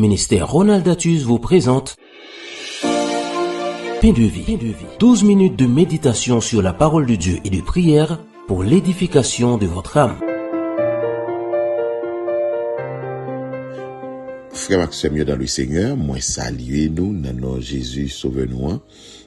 Ministère Ronald Datus vous présente Pain de vie. 12 minutes de méditation sur la parole de Dieu et de prière pour l'édification de votre âme. Frère Maxime dans le Seigneur, moi saluer nous, dans Jésus sauve-nous,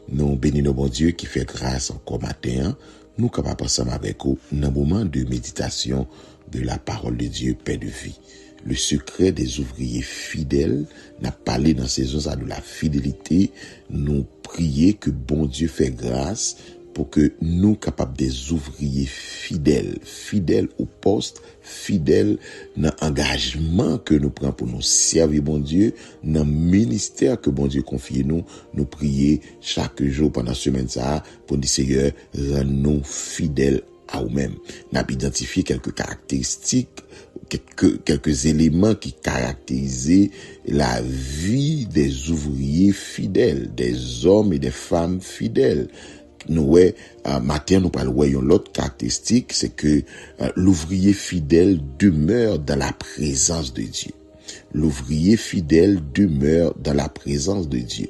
nous bénis nos bon Dieu qui fait grâce encore matin, nous capables ensemble avec vous, dans un moment de méditation de la parole de Dieu, Pain de vie. Le secret des ouvriers fidèles, n'a parlé dans ces jours de la fidélité, nous prier que bon Dieu fait grâce pour que nous capables des ouvriers fidèles au poste, fidèles dans l'engagement que nous prenons pour nous servir bon Dieu, dans le ministère que bon Dieu confie nous prier chaque jour pendant la semaine ça, pour dire Seigneur, rends-nous fidèles à nous-mêmes. Nous avons identifié quelques caractéristiques, quelques éléments qui caractérisent la vie des ouvriers fidèles, des hommes et des femmes fidèles. Nous matin nous parlons l'autre caractéristique, c'est que l'ouvrier fidèle demeure dans la présence de Dieu. L'ouvrier fidèle demeure dans la présence de Dieu.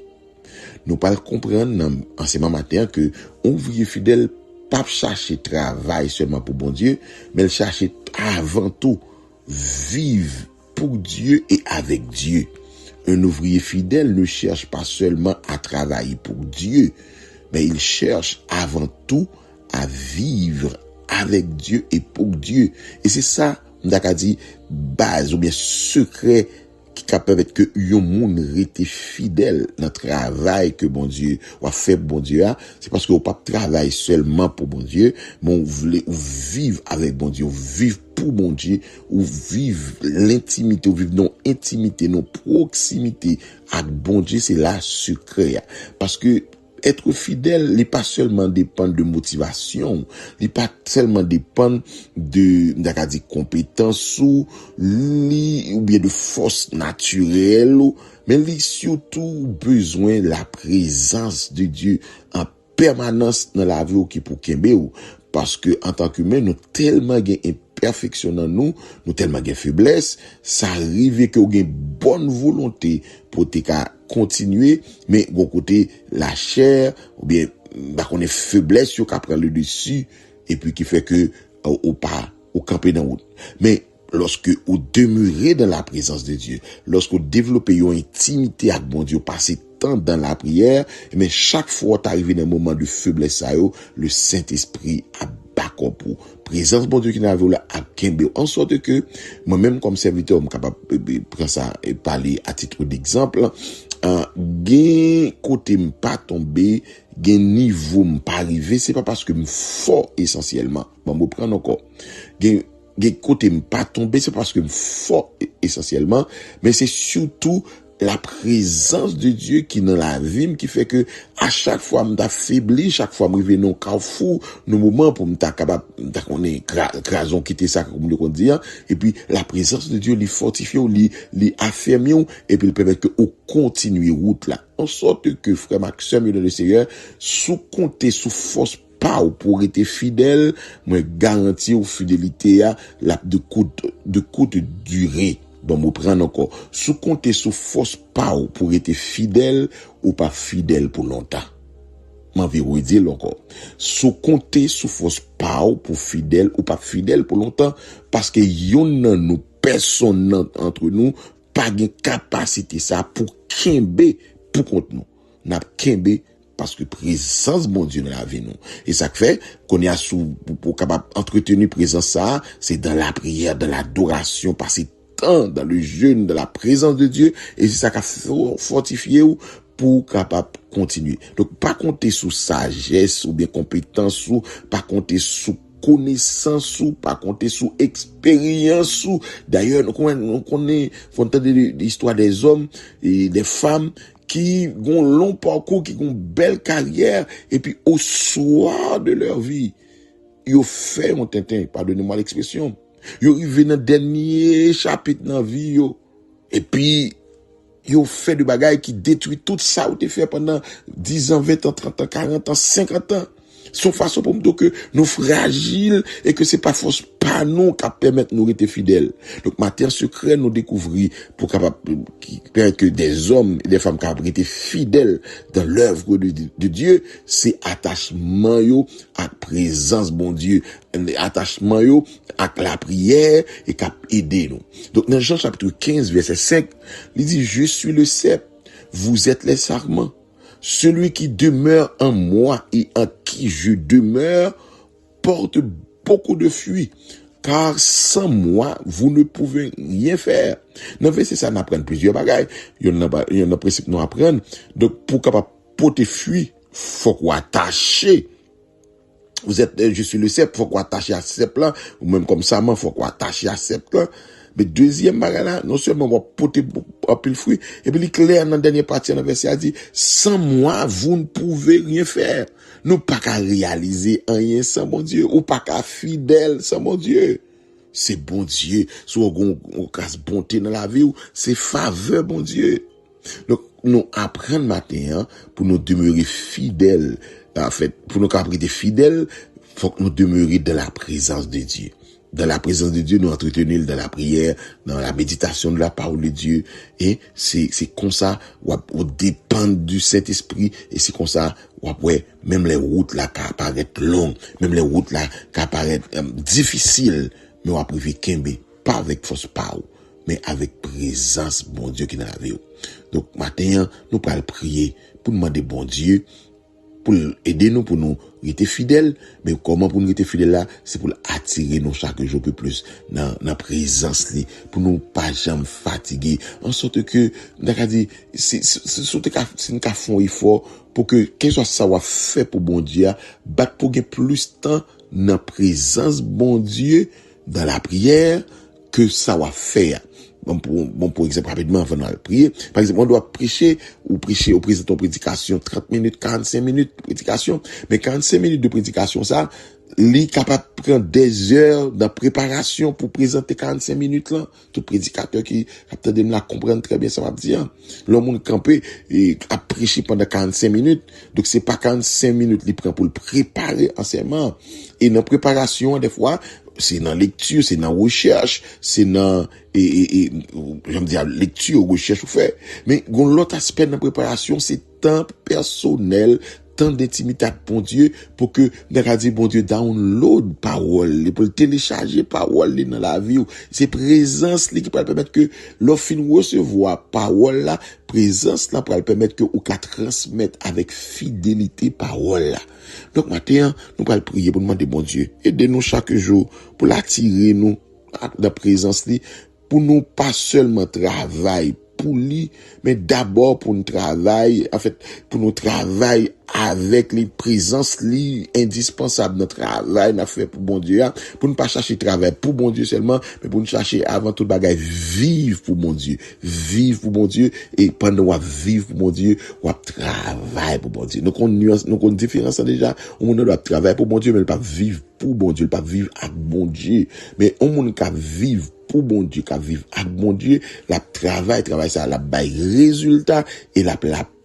Nous parlons comprendre en ce matin que l'ouvrier fidèle pas chercher travail seulement pour bon Dieu, mais il cherche avant tout vivre pour Dieu et avec Dieu. Un ouvrier fidèle ne cherche pas seulement à travailler pour Dieu, mais il cherche avant tout à vivre avec Dieu et pour Dieu. Et c'est ça, on a dit, base ou bien secret qui capable être que yon moun rete fidèle dans le travail que bon Dieu ou a fait bon Dieu a, c'est parce que ou pas travailler seulement pour bon Dieu, mais on voulait vivre avec bon Dieu, vivre pour bon Dieu, ou vivre l'intimité, ou vivre non intimité, non proximité avec bon Dieu, c'est là secret. Parce que être fidèle, n'est pas seulement dépendre de motivation, n'est pas seulement dépendre de compétences ou bien de force naturelle, mais il surtout besoin de la présence de Dieu en permanence dans la vie qui pour Kembe, parce que en tant qu'humain, nous tellement gain imperfection dans nous tellement gain faiblesse, ça arrive que vous avez bonne volonté pour te continuer, mais bon côté la chair ou bien qu'on est faiblesse qui prend le dessus et puis qui fait que au camper dans route. Mais lorsque vous demeurez dans la présence de Dieu, lorsque vous développez une intimité avec bon Dieu, passez temps dans la prière, mais chaque fois tu arrives dans un moment de faiblesse, le Saint-Esprit a backup pour présence bon Dieu qui n'a là à Kembe, en sorte que moi-même comme serviteur, je suis capable de prendre ça et parler à titre d'exemple. Gen côté m'pas tomber, gen niveau m'pas arrivé, c'est pas parce que m'fort essentiellement. Bon, me prendre encore. Gen côté m'pas tomber, c'est parce que m'fort essentiellement, mais c'est surtout la présence de Dieu qui dans la vie qui fait que à chaque fois m'ta faibli, chaque fois m'rive non carrefour, nos moments pour m'ta capable qu'on est crason quitter ça comme on dit, et puis la présence de Dieu lui fortifie, lui affirme et puis il permet que on continue route là en sorte que frère Maxime dans le Seigneur sous compter sous force pas pour être fidèle, moi garantir aux fidélité la de courte durée. Bon, me prendre encore. Sous compter sous force pas pour être fidèle ou pas fidèle pour longtemps. M'en vais redire encore. Sous compter sous force pas pour fidèle ou pas fidèle pour longtemps, parce que yon nan nous personne entre nous pas de capacité ça pour kembe pour contre nous. N'a kembe parce que présence bon Dieu dans la vie nous. Et ça fait qu'on est sous pour capable entretenir présence ça, c'est dans la prière, dans l'adoration, passer temps dans le jeûne, dans la présence de Dieu, et c'est ça qui a fortifié pour capable continuer. Donc pas compter sous sagesse ou bien compétence ou pas compter sous connaissance ou pas compter sous expérience ou d'ailleurs nous connaît l'histoire des hommes et des femmes qui ont long parcours, qui ont belle carrière et puis au soir de leur vie, ils ont fait mon tintin, pardonnez-moi l'expression. Yo arrivé dans dernier chapitre dans vie yo et puis yo fait de bagaille qui détruit tout ça ou te fait pendant 10 ans, 20 ans, 30 ans, 40 ans, 50 ans. Son façon pour me dire que nous fragiles et que c'est pas force pas nous qui permettent nous rester fidèles. Donc, matin secret nous découvrir pour capable que des hommes et des femmes qui ont été fidèles dans l'œuvre de Dieu, c'est attachement yo à présence bon Dieu, attachement yo à la prière et cap aider nous. Donc, dans Jean chapitre 15 verset 5, il dit je suis le cep, vous êtes les sarments. Celui qui demeure en moi et en qui je demeure porte beaucoup de fruits, car sans moi, vous ne pouvez rien faire. Dans le verset, ça nous apprend plusieurs bagages. Il y a un principe nous apprendre. Donc, pour capable porter fruits, faut qu'on attache. Je suis le cep, faut qu'on attache à cep là, ou même comme ça, faut qu'on attache à cep là. Mais deuxième bagage là, non seulement on va porter un peu de fruits, et puis il est clair dans la dernière partie dans le verset, il dit, sans moi, vous ne pouvez rien faire. Nous pas qu'à réaliser rien sans mon Dieu, ou pas qu'à fidèle sans mon Dieu. C'est bon Dieu. Soit on casse bonté dans la vie, ou c'est faveur bon Dieu. Donc, nous apprenons matin, pour nous demeurer fidèles. En fait, pour nous être fidèles, faut que nous demeurions dans la présence de Dieu. Dans la présence de Dieu, nous entretenir dans la prière, dans la méditation de la parole de Dieu. Et c'est comme ça, on dépend du Saint-Esprit. Et c'est comme ça, ouais, même les routes là, qui apparaissent longues, même les routes là, qui apparaissent difficiles, mais on va priver Kembe, pas avec force power, mais avec présence, bon Dieu, qui est dans la vie. Donc, maintenant, nous allons prier pour demander bon Dieu, pour aider nous, pour nous rester fidèles. Mais comment pour nous rester fidèles là? C'est pour attirer nous chaque jour un peu plus dans la présence li, pour nous pas jamais fatiguer. En sorte que, c'est une font effort pour que, quelque chose ça va fait pour bon Dieu, battre pour gagner plus de temps dans la présence bon Dieu, dans la prière, que ça va faire. Bon, pour exemple, rapidement, avant de prier. Par exemple, on doit prêcher ou présenter une prédication 30 minutes, 45 minutes de prédication. Mais 45 minutes de prédication, ça, est capable de prendre des heures de préparation pour présenter 45 minutes là. Tout prédicateur qui capte de la comprendre très bien, ça va dire. L'homme campé et a prêché pendant 45 minutes. Donc, c'est pas 45 minutes qu'il prend pour le préparer enseignement. Et dans la préparation, des fois, c'est dans lecture, c'est dans recherche, c'est dans j'aime dire lecture, recherche ou fait. Mais l'autre aspect de la préparation, c'est temps personnel, temps d'intimité avec bon Dieu pour que bon Dieu download parole, pour télécharger parole dans la vie. C'est présence qui peut permettre que l'offre recevoir parole là, présence là pour permettre que ou qu'à transmettre avec fidélité parole là. Donc maintenant, nous allons prier pour demander bon Dieu, aidez-nous chaque jour pour l'attirer nous dans la présence là, pour nous pas seulement travailler pour lui, mais d'abord pour nous travailler, en fait, pour nous travailler avec les présences li indispensables notre travail n'a fait pour bon Dieu, pour ne pas chercher travail pour bon Dieu seulement, mais pour nous chercher avant tout bagage vivre pour bon Dieu, et pendant qu'on vivre pour bon Dieu, on travaille pour bon Dieu. Donc on nuance, donc on différence déjà, on doit travailler pour bon Dieu, mais pas vivre pour bon Dieu, pas vivre avec bon Dieu, mais on monde qui vivre pour bon Dieu, qui vivre avec bon Dieu, la travail ça, la bail résultat et la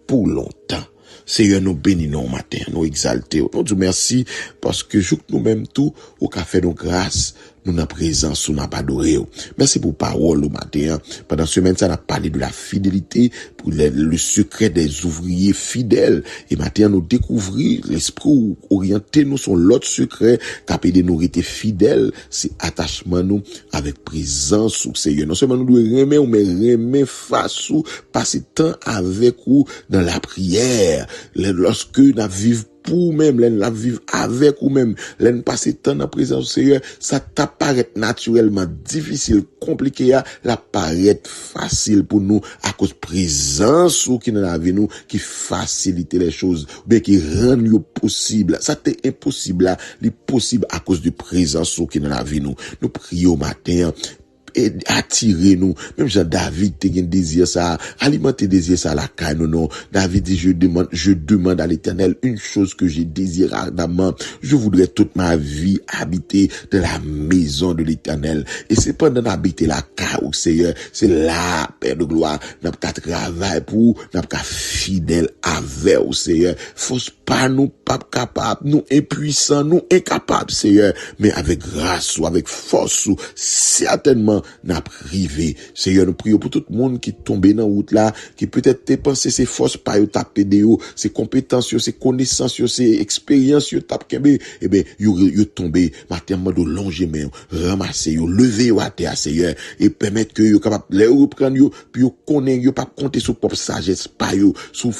pour longtemps. Seigneur, nous bénissons matin, nous exaltons. Nous disons merci parce que nous-mêmes tout, au café nos grâces, nous n'avons présence, nous n'avons adoré. Merci pour parole au matin. Pendant ce semaine, ça n'a parlé de la fidélité, pour le secret des ouvriers fidèles. Et matin, nous découvrir l'esprit orienté nous sur l'autre secret, qui de nous rester fidèles, c'est attachement nous avec présence au Seigneur. Non seulement nous devons aimer, mais aimer face ou passer temps avec vous dans la prière. Lorsque nous vivons pour même, la vivre avec ou même, passer temps dans la présence du Seigneur, ça t'apparaît naturellement difficile, compliqué, la paraît facile pour nous à cause de présence ou qui dans la vie nous, qui facilite les choses, ou bien qui rend possible. Ça t'est impossible là, possible à cause de présence ou qui dans la vie nous. Nous prions au matin, attirer nous. Même Jean David te gen désir ça, alimenter désir ça la caille non. David dit je demande à l'Éternel une chose que j'ai désiré ardemment. Je voudrais toute ma vie habiter dans la maison de l'Éternel. Et c'est pendant d'habiter la caille au Seigneur, c'est là, Père de gloire, n'a pas travail pour, n'a pas fidèle avec au Seigneur. Force pas nous pas capable, nous impuissants, nous incapables Seigneur, mais avec grâce ou avec force ou certainement n'a privé. Seigneur, nous prions pour tout le monde qui tombe dans route là, qui peut-être te pensé ses forces pas yo taper de yo, ses compétences, ses connaissances, ses expériences yo tape kembe, eh ben yo tomber matin de longer mais ramasser yo, lever yo à terre Seigneur et permettre que yo capable les reprendre yo, puis yo connaît yo pas compter sur propre sagesse pas yo, sous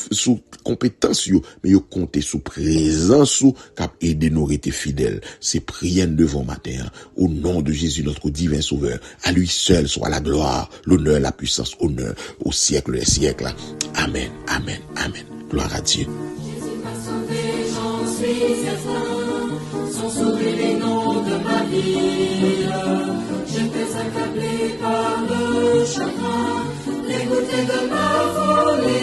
compétence yo, mais yo compter sous présence ou cap aider nous rester fidèles. C'est prière devant matin au nom de Jésus notre divin sauveur. À lui seul soit la gloire, l'honneur, la puissance, honneur au siècle des siècles. Amen, amen, amen. Gloire à Dieu. Jésus m'a sauvé, j'en suis certain, sont sauvés les noms de ma vie. J'étais accablé par le chagrin, dégoûté de ma folie.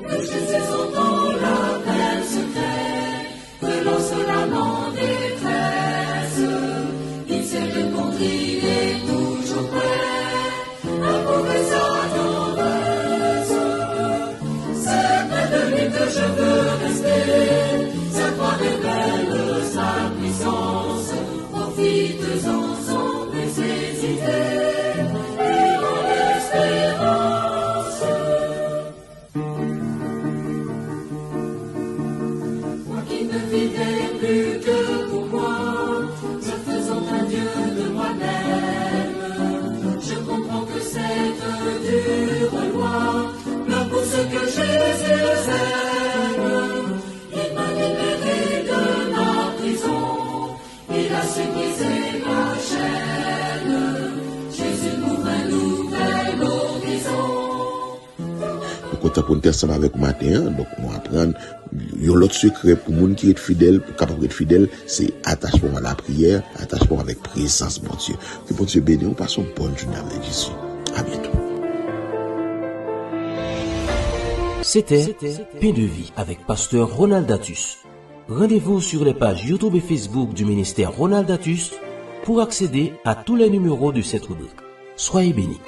Que Jésus entend l'appel secret, que l'on se lament en détresse. Il sait répondre, il est toujours prêt à prouver sa tendresse. C'est près de lui que je veux rester, sa croix révèle sa puissance. Profites-en sans plus hésiter, et en l'espérance. Moi qui me vivais plus que pour moi, me faisant un Dieu de moi-même, je comprends que cette dure loi me pousse que Jésus aime. Il m'a libéré de ma prison, il a su briser ma chaîne. Jésus m'ouvre un nouvel horizon. Nous comptons pour nous ensemble avec matin, donc nous apprendre l'autre secret pour monde qui est fidèle, pour capable être fidèle, c'est attachement à la prière, attachement avec présence, mon Dieu. Que bon Dieu bénisse, on passe une bonne journée avec Jésus. À bientôt. C'était Pain de vie avec Pasteur Ronald Datus. Rendez-vous sur les pages YouTube et Facebook du ministère Ronald Datus pour accéder à tous les numéros de cette rubrique. Soyez bénis.